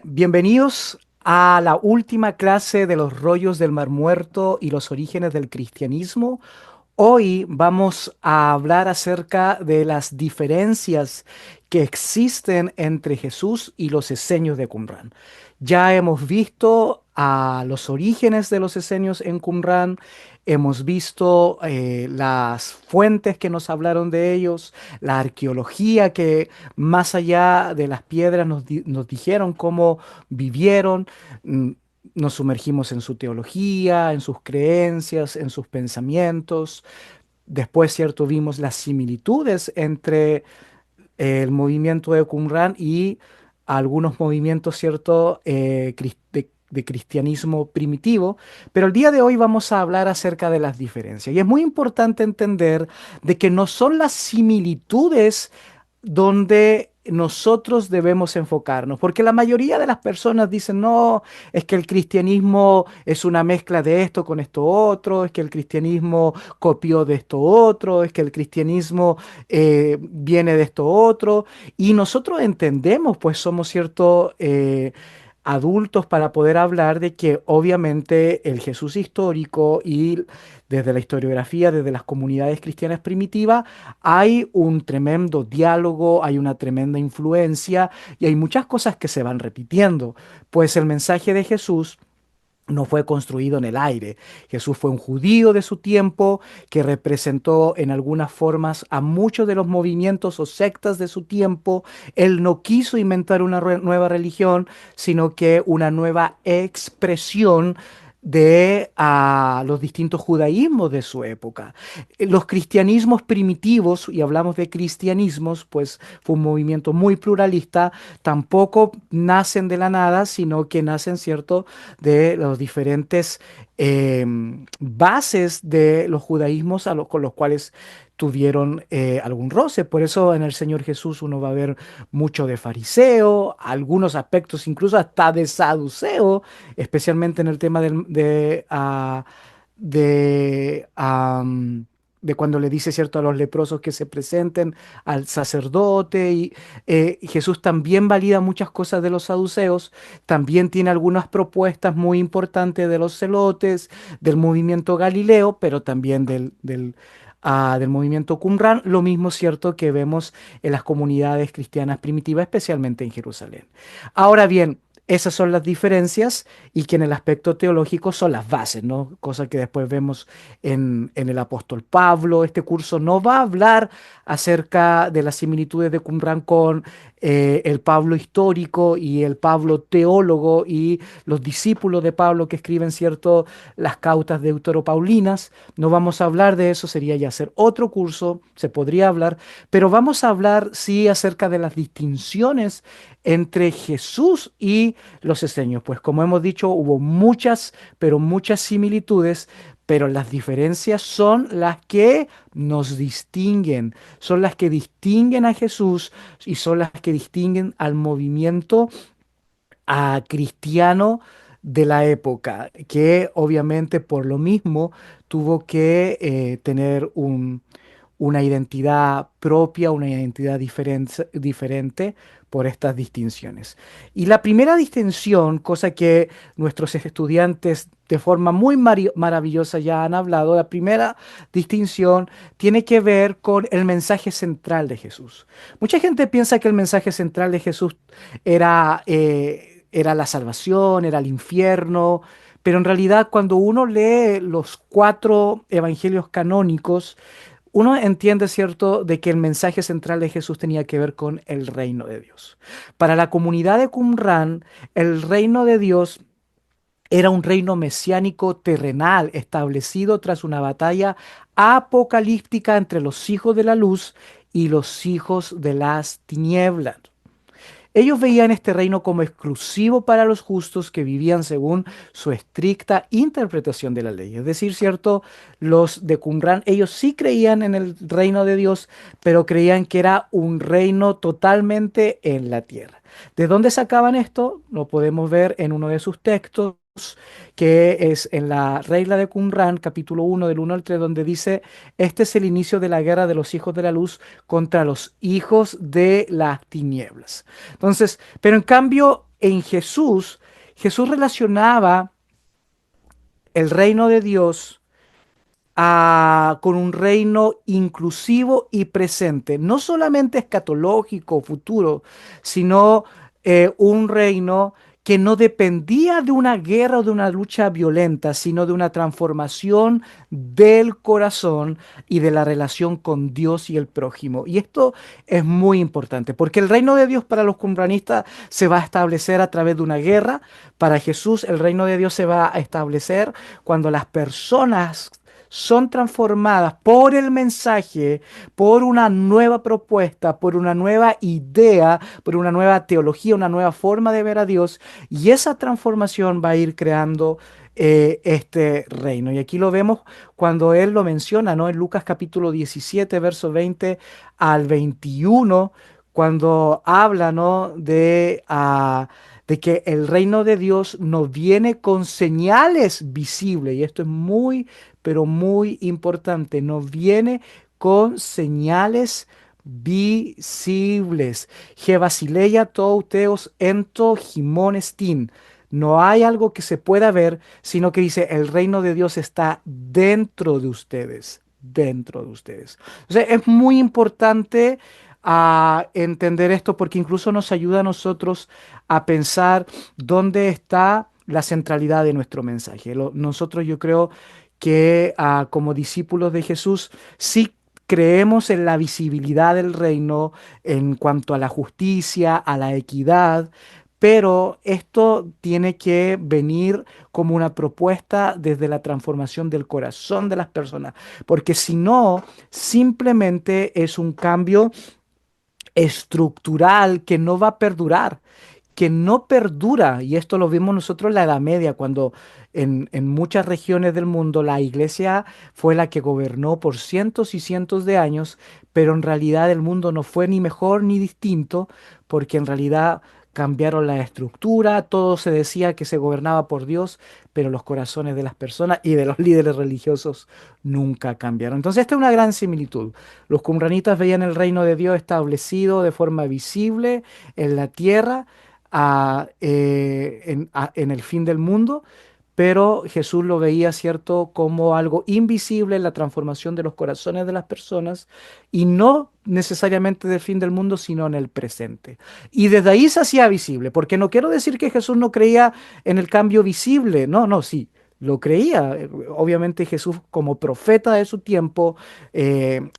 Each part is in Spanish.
Bienvenidos a la última clase de los rollos del Mar Muerto y los orígenes del cristianismo. Hoy vamos a hablar acerca de las diferencias que existen entre Jesús y los esenios de Qumrán. Ya hemos visto a los orígenes de los esenios en Qumrán, hemos visto las fuentes que nos hablaron de ellos, la arqueología que más allá de las piedras nos dijeron cómo vivieron. mm, Nos sumergimos en su teología, en sus creencias, en sus pensamientos. Después, cierto, vimos las similitudes entre el movimiento de Qumran y algunos movimientos, cierto, de cristianismo primitivo. Pero el día de hoy vamos a hablar acerca de las diferencias. Y es muy importante entender de que no son las similitudes donde nosotros debemos enfocarnos, porque la mayoría de las personas dicen, no, es que el cristianismo es una mezcla de esto con esto otro, es que el cristianismo copió de esto otro, es que el cristianismo viene de esto otro, y nosotros entendemos, pues somos cierto... adultos para poder hablar de que obviamente el Jesús histórico y desde la historiografía, desde las comunidades cristianas primitivas, hay un tremendo diálogo, hay una tremenda influencia y hay muchas cosas que se van repitiendo, pues el mensaje de Jesús no fue construido en el aire. Jesús fue un judío de su tiempo que representó en algunas formas a muchos de los movimientos o sectas de su tiempo. Él no quiso inventar una nueva religión, sino que una nueva expresión de los distintos judaísmos de su época. Los cristianismos primitivos, y hablamos de cristianismos, pues fue un movimiento muy pluralista, tampoco nacen de la nada, sino que nacen, ¿cierto?, de los diferentes bases de los judaísmos con los cuales tuvieron algún roce. Por eso en el Señor Jesús uno va a ver mucho de fariseo, algunos aspectos incluso hasta de saduceo, especialmente en el tema de, am, de cuando le dice, cierto, a los leprosos que se presenten al sacerdote. Y Jesús también valida muchas cosas de los saduceos, también tiene algunas propuestas muy importantes de los celotes, del movimiento Galileo, pero también del movimiento Qumran, lo mismo, cierto, que vemos en las comunidades cristianas primitivas, especialmente en Jerusalén. Ahora bien, esas son las diferencias y que en el aspecto teológico son las bases, ¿no? Cosa que después vemos en el apóstol Pablo. Este curso no va a hablar acerca de las similitudes de Qumran con el Pablo histórico y el Pablo teólogo y los discípulos de Pablo que escriben, cierto, las cautas deuteropaulinas. No vamos a hablar de eso, sería ya hacer otro curso, se podría hablar, pero vamos a hablar, sí, acerca de las distinciones entre Jesús y los esenios. Pues como hemos dicho, hubo muchas, pero muchas similitudes, pero las diferencias son las que nos distinguen, son las que distinguen a Jesús y son las que distinguen al movimiento cristiano de la época, que obviamente por lo mismo tuvo que tener una identidad propia, una identidad diferente por estas distinciones. Y la primera distinción, cosa que nuestros estudiantes de forma muy maravillosa ya han hablado, la primera distinción tiene que ver con el mensaje central de Jesús. Mucha gente piensa que el mensaje central de Jesús era la salvación, era el infierno, pero en realidad cuando uno lee los cuatro evangelios canónicos, uno entiende, ¿cierto?, de que el mensaje central de Jesús tenía que ver con el reino de Dios. Para la comunidad de Qumran, el reino de Dios era un reino mesiánico terrenal establecido tras una batalla apocalíptica entre los hijos de la luz y los hijos de las tinieblas. Ellos veían este reino como exclusivo para los justos que vivían según su estricta interpretación de la ley. Es decir, cierto, los de Qumran, ellos sí creían en el reino de Dios, pero creían que era un reino totalmente en la tierra. ¿De dónde sacaban esto? Lo podemos ver en uno de sus textos, que es en la Regla de Qumran, capítulo 1, del 1 al 3, donde dice, este es el inicio de la guerra de los hijos de la luz contra los hijos de las tinieblas. Entonces, pero en cambio, en Jesús, Jesús relacionaba el reino de Dios con un reino inclusivo y presente, no solamente escatológico, futuro, sino un reino que no dependía de una guerra o de una lucha violenta, sino de una transformación del corazón y de la relación con Dios y el prójimo. Y esto es muy importante, porque el reino de Dios para los cumbranistas se va a establecer a través de una guerra. Para Jesús, el reino de Dios se va a establecer cuando las personas son transformadas por el mensaje, por una nueva propuesta, por una nueva idea, por una nueva teología, una nueva forma de ver a Dios, y esa transformación va a ir creando este reino. Y aquí lo vemos cuando él lo menciona, ¿no? En Lucas capítulo 17, verso 20 al 21, cuando habla, ¿no? De que el reino de Dios nos viene con señales visibles, y esto es muy, pero muy importante, nos viene con señales visibles. Je basileia tou teos ento gimon estin. No hay algo que se pueda ver, sino que dice, el reino de Dios está dentro de ustedes, dentro de ustedes. O sea, es muy importante entender esto porque incluso nos ayuda a nosotros a pensar dónde está la centralidad de nuestro mensaje. Nosotros yo creo que como discípulos de Jesús sí creemos en la visibilidad del reino en cuanto a la justicia, a la equidad, pero esto tiene que venir como una propuesta desde la transformación del corazón de las personas, porque si no, simplemente es un cambio estructural que no va a perdurar, que no perdura, y esto lo vimos nosotros en la Edad Media, cuando en muchas regiones del mundo la iglesia fue la que gobernó por cientos y cientos de años, pero en realidad el mundo no fue ni mejor ni distinto, porque en realidad cambiaron la estructura, todo se decía que se gobernaba por Dios, pero los corazones de las personas y de los líderes religiosos nunca cambiaron. Entonces, esta es una gran similitud. Los qumranitas veían el reino de Dios establecido de forma visible en la tierra, en el fin del mundo, pero Jesús lo veía, ¿cierto?, como algo invisible en la transformación de los corazones de las personas y no necesariamente del fin del mundo, sino en el presente. Y desde ahí se hacía visible, porque no quiero decir que Jesús no creía en el cambio visible, no, no, sí. Lo creía. Obviamente Jesús como profeta de su tiempo,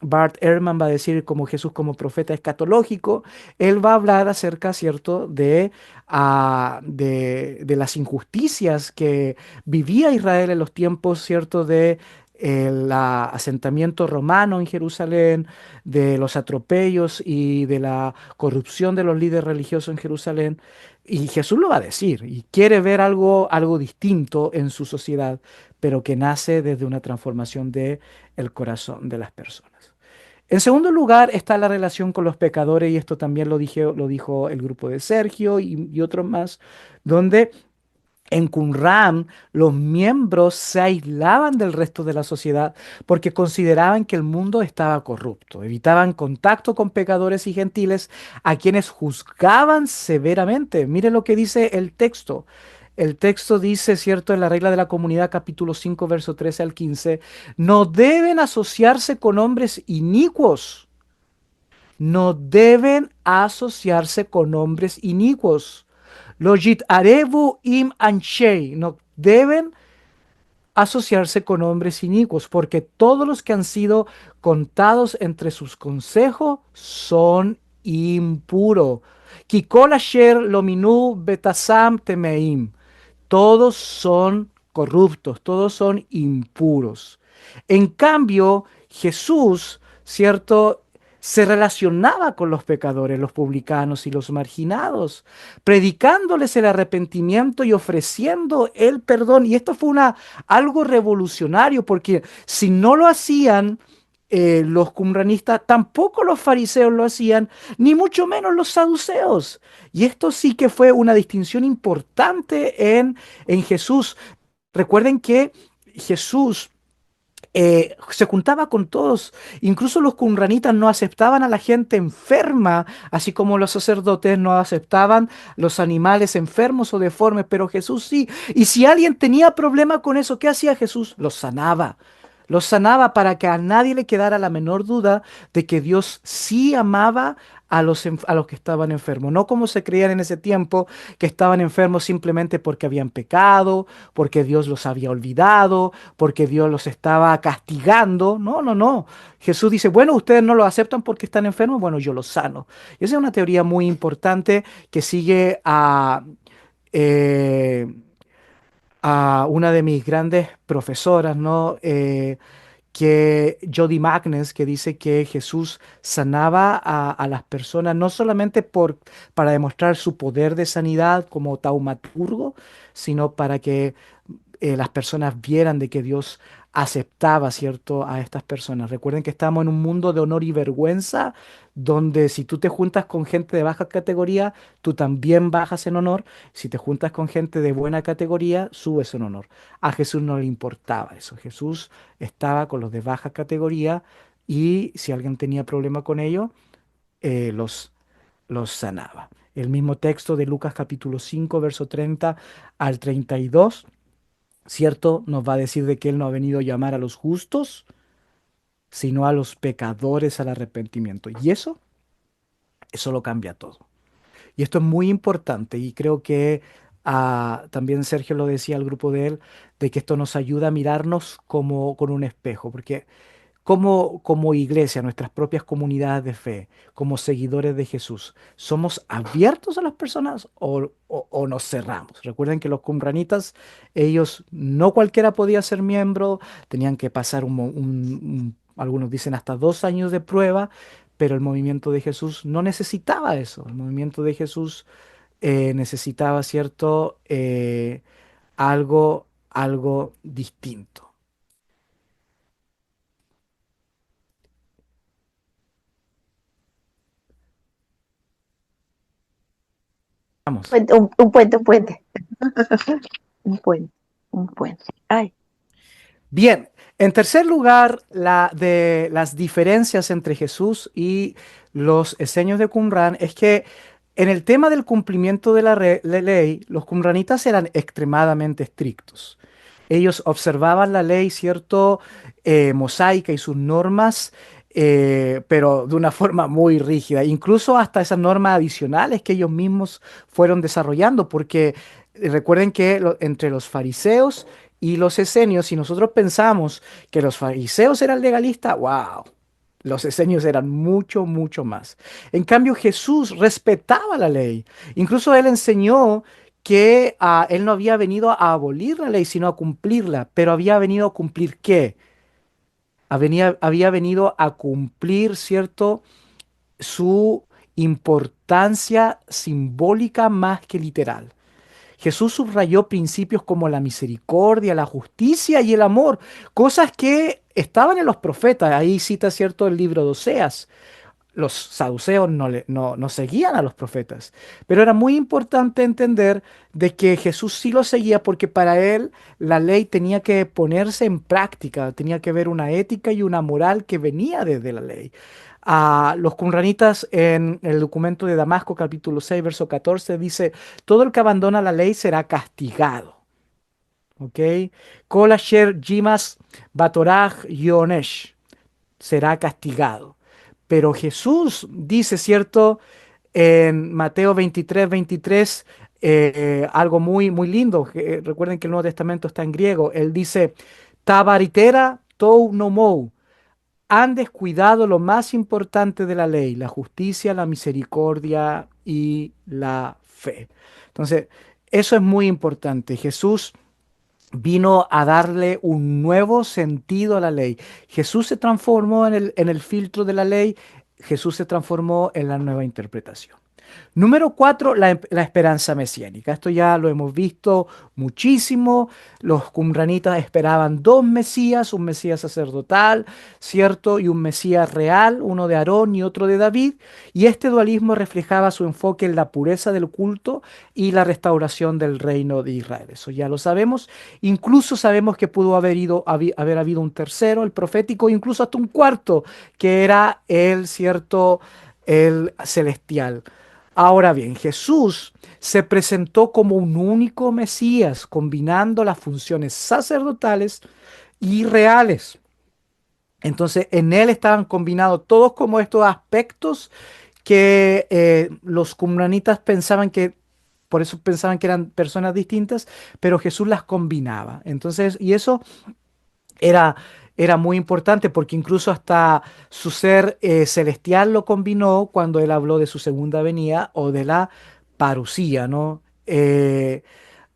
Bart Ehrman va a decir como Jesús como profeta escatológico, él va a hablar acerca, ¿cierto?, de las injusticias que vivía Israel en los tiempos, ¿cierto?, de el asentamiento romano en Jerusalén, de los atropellos y de la corrupción de los líderes religiosos en Jerusalén. Y Jesús lo va a decir, y quiere ver algo distinto en su sociedad, pero que nace desde una transformación de el corazón de las personas. En segundo lugar está la relación con los pecadores, y esto también lo dijo el grupo de Sergio y otros más, donde en Qumran los miembros se aislaban del resto de la sociedad porque consideraban que el mundo estaba corrupto, evitaban contacto con pecadores y gentiles a quienes juzgaban severamente. Mire lo que dice el texto. El texto dice, ¿cierto?, en la regla de la comunidad, capítulo 5, verso 13 al 15, no deben asociarse con hombres inicuos, no deben asociarse con hombres inicuos. Logit arevu im anshei, no deben asociarse con hombres inicuos, porque todos los que han sido contados entre sus consejos son impuros. Kikol asher lominu betasam temeim. Todos son corruptos, todos son impuros. En cambio, Jesús, ¿cierto?, se relacionaba con los pecadores, los publicanos y los marginados, predicándoles el arrepentimiento y ofreciendo el perdón. Y esto fue algo revolucionario, porque si no lo hacían los cumranistas, tampoco los fariseos lo hacían, ni mucho menos los saduceos. Y esto sí que fue una distinción importante en Jesús. Recuerden que Jesús se juntaba con todos. Incluso los cumranitas no aceptaban a la gente enferma, así como los sacerdotes no aceptaban los animales enfermos o deformes, pero Jesús sí. Y si alguien tenía problema con eso, ¿qué hacía Jesús? Los sanaba. Los sanaba para que a nadie le quedara la menor duda de que Dios sí amaba a los que estaban enfermos. No como se creían en ese tiempo, que estaban enfermos simplemente porque habían pecado, porque Dios los había olvidado, porque Dios los estaba castigando. No, no, no. Jesús dice, bueno, ustedes no lo aceptan porque están enfermos, bueno, yo los sano. Y esa es una teoría muy importante que sigue eh, a una de mis grandes profesoras, ¿no? Que Jody Magnes, que dice que Jesús sanaba a las personas no solamente para demostrar su poder de sanidad como taumaturgo, sino para que las personas vieran de que Dios aceptaba, ¿cierto?, a estas personas. Recuerden que estamos en un mundo de honor y vergüenza, donde si tú te juntas con gente de baja categoría, tú también bajas en honor. Si te juntas con gente de buena categoría, subes en honor. A Jesús no le importaba eso. Jesús estaba con los de baja categoría y si alguien tenía problema con ello, los sanaba. El mismo texto de Lucas capítulo 5 verso 30 al 32, ¿cierto? Nos va a decir de que Él no ha venido a llamar a los justos, sino a los pecadores al arrepentimiento. Y eso lo cambia todo. Y esto es muy importante y creo que también Sergio lo decía al grupo de él, de que esto nos ayuda a mirarnos como con un espejo, porque como iglesia, nuestras propias comunidades de fe, como seguidores de Jesús, ¿somos abiertos a las personas o nos cerramos? Recuerden que los cumranitas, ellos no cualquiera podía ser miembro, tenían que pasar algunos dicen hasta 2 años de prueba, pero el movimiento de Jesús no necesitaba eso. El movimiento de Jesús necesitaba, ¿cierto? Algo distinto. Vamos. Un puente. Un puente, un puente. Ay, Bien, en tercer lugar, la de las diferencias entre Jesús y los esenios de Qumran es que en el tema del cumplimiento de la ley, los qumranitas eran extremadamente estrictos. Ellos observaban la ley, cierto, mosaica y sus normas, pero de una forma muy rígida, incluso hasta esas normas adicionales que ellos mismos fueron desarrollando, porque recuerden que entre los fariseos y los esenios, si nosotros pensamos que los fariseos eran legalistas, wow, los esenios eran mucho, mucho más. En cambio, Jesús respetaba la ley. Incluso él enseñó que él no había venido a abolir la ley, sino a cumplirla. Pero había venido a cumplir ¿qué? Había venido a cumplir, ¿cierto? Su importancia simbólica más que literal. Jesús subrayó principios como la misericordia, la justicia y el amor, cosas que estaban en los profetas. Ahí cita cierto el libro de Oseas. Los saduceos no seguían a los profetas, pero era muy importante entender de que Jesús sí lo seguía porque para él la ley tenía que ponerse en práctica, tenía que haber una ética y una moral que venía desde la ley. Los qumranitas en el documento de Damasco, capítulo 6 verso 14 dice, todo el que abandona la ley será castigado. ¿Ok? Kol asher yimas batoraj yonesh será castigado. Pero Jesús dice, ¿cierto? En Mateo 23 algo muy, muy lindo. Recuerden que el Nuevo Testamento está en griego. Él dice, tabaritera tou nomou. Han descuidado lo más importante de la ley, la justicia, la misericordia y la fe. Entonces, eso es muy importante. Jesús vino a darle un nuevo sentido a la ley. Jesús se transformó en el filtro de la ley, Jesús se transformó en la nueva interpretación. Número cuatro, la esperanza mesiánica. Esto ya lo hemos visto muchísimo. Los cumranitas esperaban dos Mesías, un Mesías sacerdotal, ¿cierto? Y un Mesías real, uno de Aarón y otro de David. Y este dualismo reflejaba su enfoque en la pureza del culto y la restauración del reino de Israel. Eso ya lo sabemos. Incluso sabemos que pudo haber habido un tercero, el profético, incluso hasta un cuarto, que era el, ¿cierto? El celestial. Ahora bien, Jesús se presentó como un único Mesías, combinando las funciones sacerdotales y reales. Entonces, en él estaban combinados todos como estos aspectos que los cumranitas pensaban que, por eso pensaban que eran personas distintas, pero Jesús las combinaba. Entonces, y eso era, era muy importante porque incluso hasta su ser celestial lo combinó cuando él habló de su segunda venida o de la parusía, ¿no?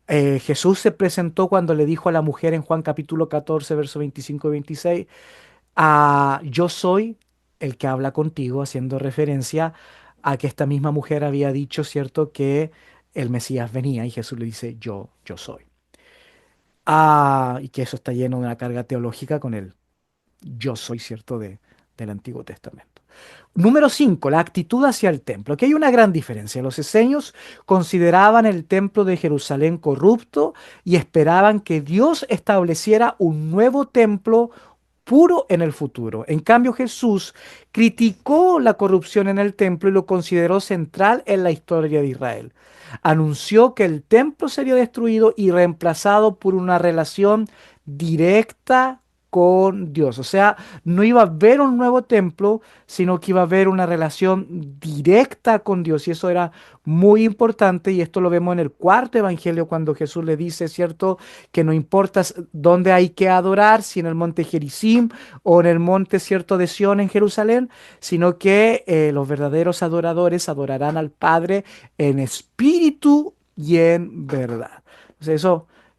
Jesús se presentó cuando le dijo a la mujer en Juan capítulo 14, verso 25 y 26, yo soy el que habla contigo, haciendo referencia a que esta misma mujer había dicho, ¿cierto?, que el Mesías venía y Jesús le dice, yo soy. Y que eso está lleno de una carga teológica con él yo soy, ¿cierto?, del Antiguo Testamento. Número 5, la actitud hacia el templo. Aquí hay una gran diferencia. Los esenios consideraban el templo de Jerusalén corrupto y esperaban que Dios estableciera un nuevo templo puro en el futuro. En cambio, Jesús criticó la corrupción en el templo y lo consideró central en la historia de Israel. Anunció que el templo sería destruido y reemplazado por una relación directa con Dios. O sea, no iba a haber un nuevo templo, sino que iba a haber una relación directa con Dios. Y eso era muy importante. Y esto lo vemos en el cuarto evangelio, cuando Jesús le dice, ¿cierto?, que no importa dónde hay que adorar, si en el monte Gerizim o en el monte, ¿cierto?, de Sión en Jerusalén, sino que los verdaderos adoradores adorarán al Padre en espíritu y en verdad. Entonces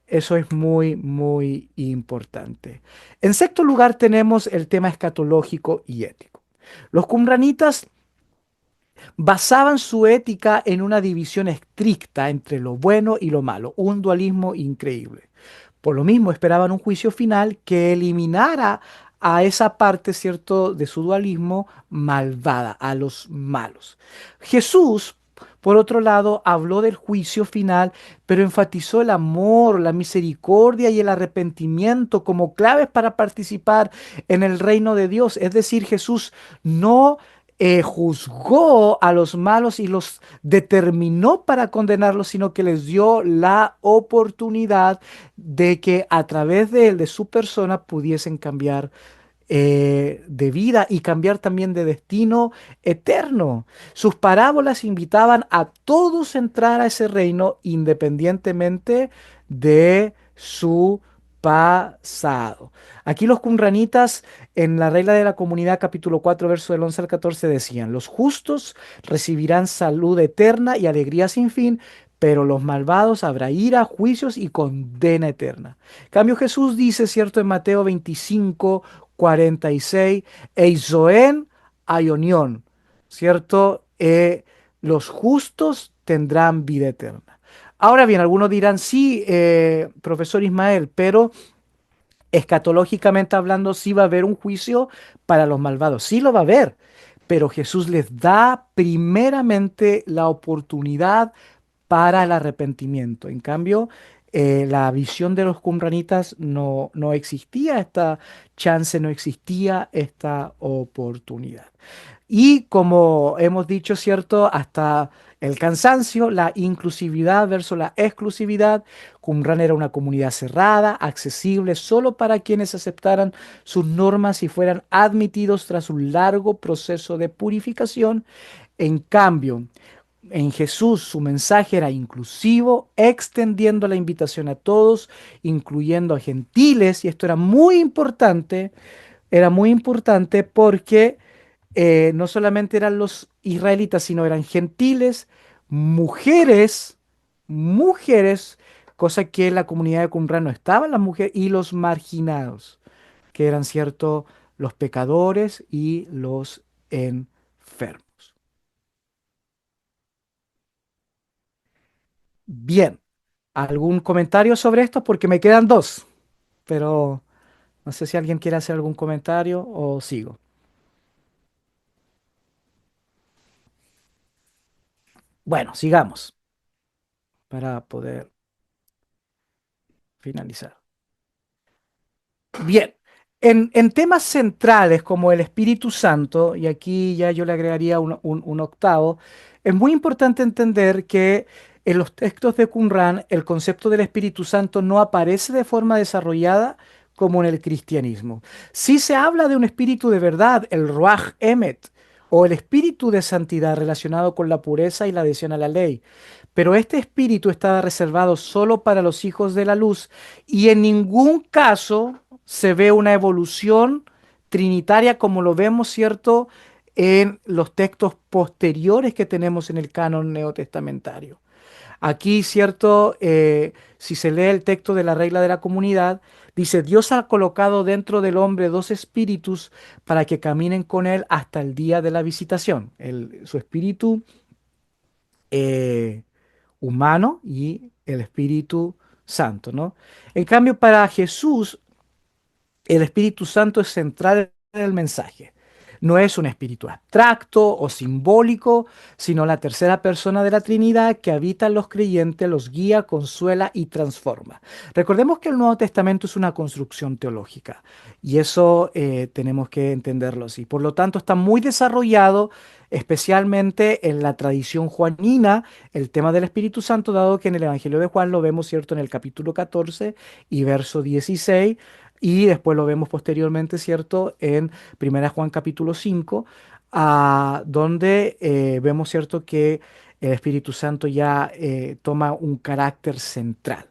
eso es muy, muy importante. En sexto lugar tenemos el tema escatológico y ético. Los cumranitas basaban su ética en una división estricta entre lo bueno y lo malo, un dualismo increíble. Por lo mismo, esperaban un juicio final que eliminara a esa parte, ¿cierto?, de su dualismo malvada, a los malos. Jesús, por otro lado, habló del juicio final, pero enfatizó el amor, la misericordia y el arrepentimiento como claves para participar en el reino de Dios. Es decir, Jesús no juzgó a los malos y los determinó para condenarlos, sino que les dio la oportunidad de que a través de él, de su persona, pudiesen cambiar de vida y cambiar también de destino eterno. Sus parábolas invitaban a todos a entrar a ese reino independientemente de su pasado. Aquí los cumranitas en la regla de la comunidad capítulo 4 verso del 11 al 14 decían, los justos recibirán salud eterna y alegría sin fin, pero los malvados habrá ira, juicios y condena eterna. En cambio Jesús dice, cierto, en Mateo 25, 46, Eizoen aionión, ¿cierto? Los justos tendrán vida eterna. Ahora bien, algunos dirán, sí, profesor Ismael, pero escatológicamente hablando, sí va a haber un juicio para los malvados, sí lo va a haber, pero Jesús les da primeramente la oportunidad para el arrepentimiento. En cambio, la visión de los cumranitas no existía esta chance, no existía esta oportunidad. Y como hemos dicho, ¿cierto? Hasta el cansancio, la inclusividad versus la exclusividad. Qumran era una comunidad cerrada, accesible solo para quienes aceptaran sus normas y fueran admitidos tras un largo proceso de purificación. En cambio, en Jesús su mensaje era inclusivo, extendiendo la invitación a todos, incluyendo a gentiles, y esto era muy importante porque no solamente eran los israelitas, sino eran gentiles, mujeres, mujeres, cosa que en la comunidad de Qumran no estaban las mujeres, y los marginados, que eran, cierto, los pecadores y los enfermos. Bien, ¿algún comentario sobre esto? Porque me quedan dos, pero no sé si alguien quiere hacer algún comentario o sigo Bueno, sigamos para poder finalizar. Bien, en temas centrales como el Espíritu Santo, y aquí ya yo le agregaría un octavo, es muy importante entender que en los textos de Qumran el concepto del Espíritu Santo no aparece de forma desarrollada como en el cristianismo. Sí se habla de un espíritu de verdad, el Ruach Emet, o el espíritu de santidad relacionado con la pureza y la adhesión a la ley. Pero este espíritu estaba reservado solo para los hijos de la luz y en ningún caso se ve una evolución trinitaria como lo vemos, ¿cierto?, en los textos posteriores que tenemos en el canon neotestamentario. Aquí, ¿cierto? Si se lee el texto de la regla de la comunidad, dice, Dios ha colocado dentro del hombre dos espíritus para que caminen con él hasta el día de la visitación. Su espíritu eh, humano y el Espíritu Santo, ¿no? En cambio, para Jesús, el Espíritu Santo es central en el mensaje. No es un espíritu abstracto o simbólico, sino la tercera persona de la Trinidad que habita en los creyentes, los guía, consuela y transforma. Recordemos que el Nuevo Testamento es una construcción teológica y eso tenemos que entenderlo así. Por lo tanto, está muy desarrollado, especialmente en la tradición juanina, el tema del Espíritu Santo, dado que en el Evangelio de Juan lo vemos, ¿cierto?, en el capítulo 14 y verso 16 y después lo vemos posteriormente, ¿cierto?, en Primera Juan capítulo 5, donde vemos, ¿cierto?, que el Espíritu Santo ya toma un carácter central.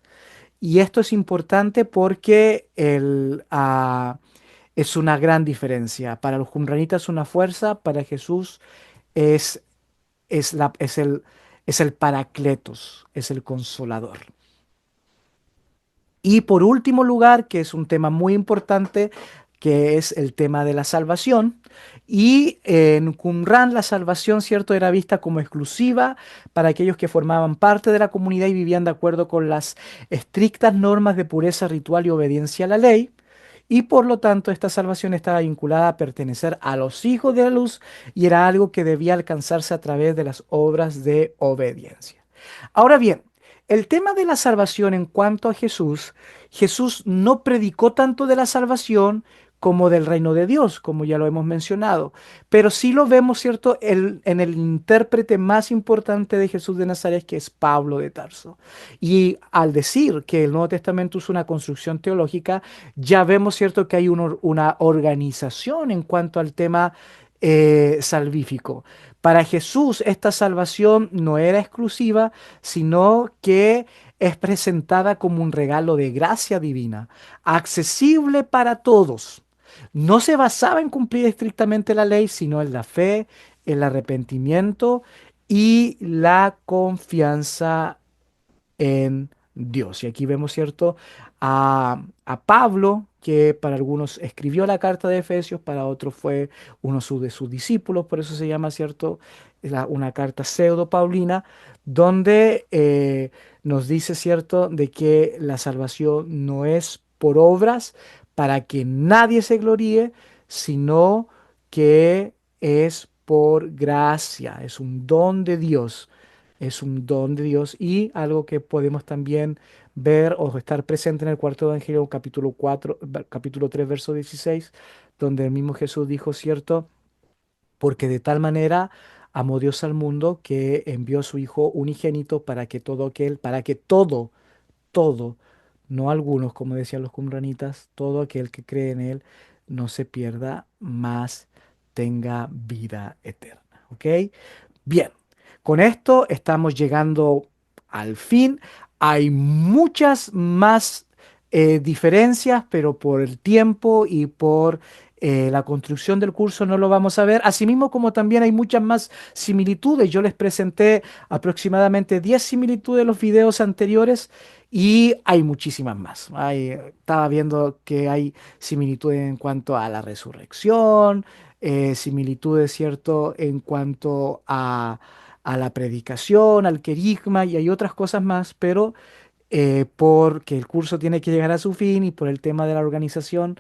Y esto es importante porque es una gran diferencia. Para los qumranitas es una fuerza, para Jesús es, es el paracletos, es el consolador. Y por último lugar, que es un tema muy importante, que es el tema de la salvación. Y en Qumran la salvación, cierto, era vista como exclusiva para aquellos que formaban parte de la comunidad y vivían de acuerdo con las estrictas normas de pureza ritual y obediencia a la ley. Y por lo tanto, esta salvación estaba vinculada a pertenecer a los hijos de la luz y era algo que debía alcanzarse a través de las obras de obediencia. Ahora bien, el tema de la salvación en cuanto a Jesús, Jesús no predicó tanto de la salvación como del reino de Dios, como ya lo hemos mencionado, pero sí lo vemos, ¿cierto?, en el intérprete más importante de Jesús de Nazaret, que es Pablo de Tarso. Y al decir que el Nuevo Testamento es una construcción teológica, ya vemos, ¿cierto?, que hay una organización en cuanto al tema salvífico. Para Jesús esta salvación no era exclusiva, sino que es presentada como un regalo de gracia divina, accesible para todos. No se basaba en cumplir estrictamente la ley, sino en la fe, el arrepentimiento y la confianza en Dios. Y aquí vemos, ¿cierto?, a Pablo, que para algunos escribió la carta de Efesios, para otros fue uno de sus discípulos, por eso se llama, ¿cierto?, una carta pseudo-paulina, donde nos dice, ¿cierto?, de que la salvación no es por obras para que nadie se gloríe, sino que es por gracia, es un don de Dios, es un don de Dios y algo que podemos también ver o estar presente en el cuarto evangelio, capítulo 4, capítulo 3, verso 16, donde el mismo Jesús dijo, ¿cierto? Porque de tal manera amó Dios al mundo que envió a su Hijo unigénito para que todo, no algunos, como decían los cumranitas, todo aquel que cree en Él no se pierda, mas tenga vida eterna. ¿Ok? Bien, con esto estamos llegando al fin. Hay muchas más diferencias, pero por el tiempo y por la construcción del curso no lo vamos a ver. Asimismo, como también hay muchas más similitudes. Yo les presenté aproximadamente 10 similitudes en los videos anteriores y hay muchísimas más. Estaba viendo que hay similitudes en cuanto a la resurrección, similitudes, ¿cierto?, en cuanto a la predicación, al querigma y hay otras cosas más, pero porque el curso tiene que llegar a su fin y por el tema de la organización,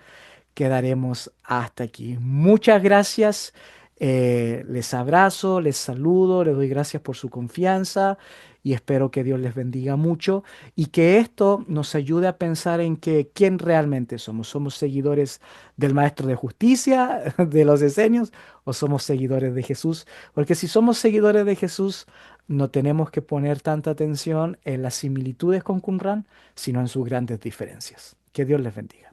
quedaremos hasta aquí. Muchas gracias. Les abrazo, les saludo, les doy gracias por su confianza y espero que Dios les bendiga mucho y que esto nos ayude a pensar en que quién realmente somos. ¿Somos seguidores del Maestro de Justicia, de los esenios, o somos seguidores de Jesús? Porque si somos seguidores de Jesús, no tenemos que poner tanta atención en las similitudes con Qumran, sino en sus grandes diferencias. Que Dios les bendiga.